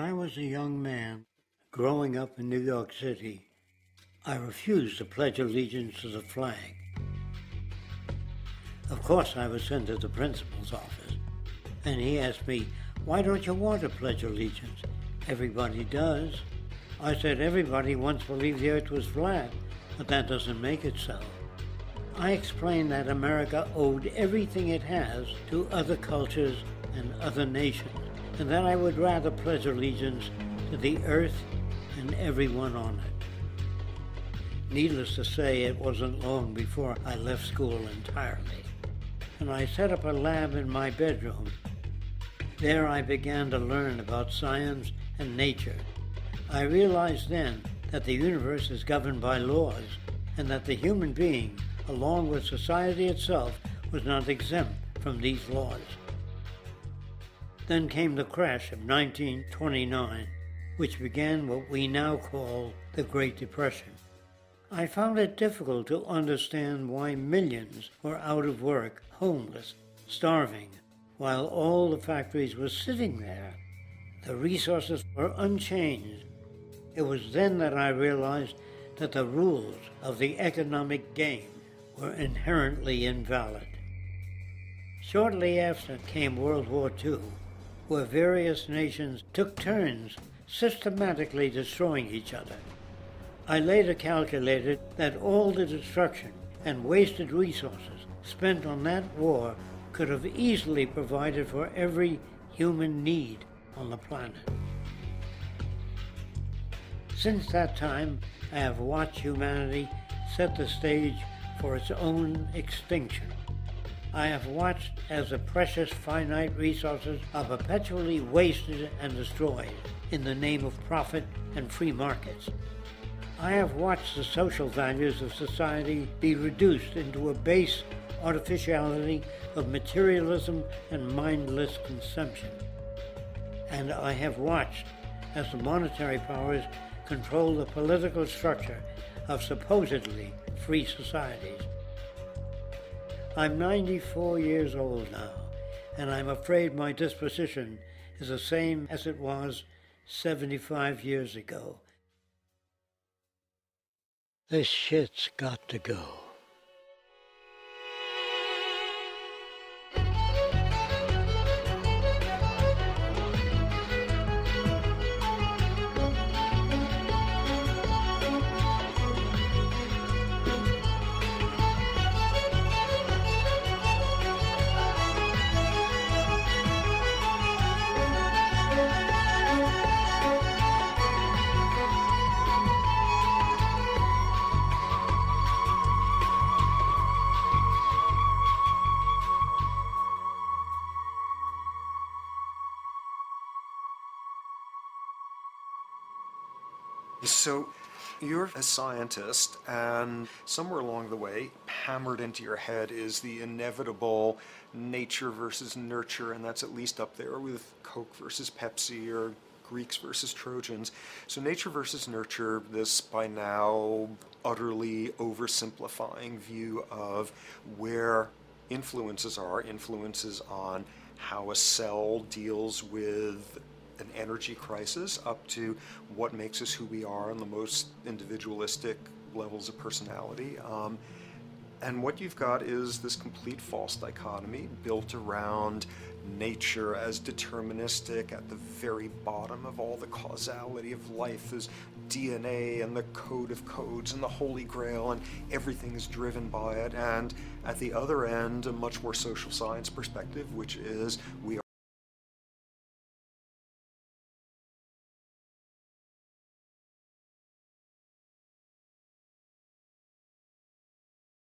I was a young man growing up in New York City, I refused to pledge allegiance to the flag. Of course, I was sent to the principal's office, and he asked me, "Why don't you want to pledge allegiance? Everybody does." I said, "Everybody once believed the earth was flat, but that doesn't make it so." I explained that America owed everything it has to other cultures and other nations, and that I would rather pledge allegiance to the earth and everyone on it. Needless to say, it wasn't long before I left school entirely, and I set up a lab in my bedroom. There I began to learn about science and nature. I realized then that the universe is governed by laws, and that the human being, along with society itself, was not exempt from these laws. Then came the crash of 1929, which began what we now call the Great Depression. I found it difficult to understand why millions were out of work, homeless, starving, while all the factories were sitting there. The resources were unchanged. It was then that I realized that the rules of the economic game were inherently invalid. Shortly after came World War II, where various nations took turns systematically destroying each other. I later calculated that all the destruction and wasted resources spent on that war could have easily provided for every human need on the planet. Since that time, I have watched humanity set the stage for its own extinction. I have watched as the precious finite resources are perpetually wasted and destroyed in the name of profit and free markets. I have watched the social values of society be reduced into a base artificiality of materialism and mindless consumption. And I have watched as the monetary powers control the political structure of supposedly free societies. I'm 94 years old now, and I'm afraid my disposition is the same as it was 75 years ago. This shit's got to go. So you're a scientist, and somewhere along the way, hammered into your head is the inevitable nature versus nurture, and that's at least up there with Coke versus Pepsi or Greeks versus Trojans. So nature versus nurture, this by now utterly oversimplifying view of where influences on how a cell deals with an energy crisis, up to what makes us who we are on the most individualistic levels of personality. And what you've got is this complete false dichotomy built around nature as deterministic. At the very bottom of all the causality of life is DNA and the code of codes and the Holy Grail, and everything is driven by it. And at the other end, a much more social science perspective, which is we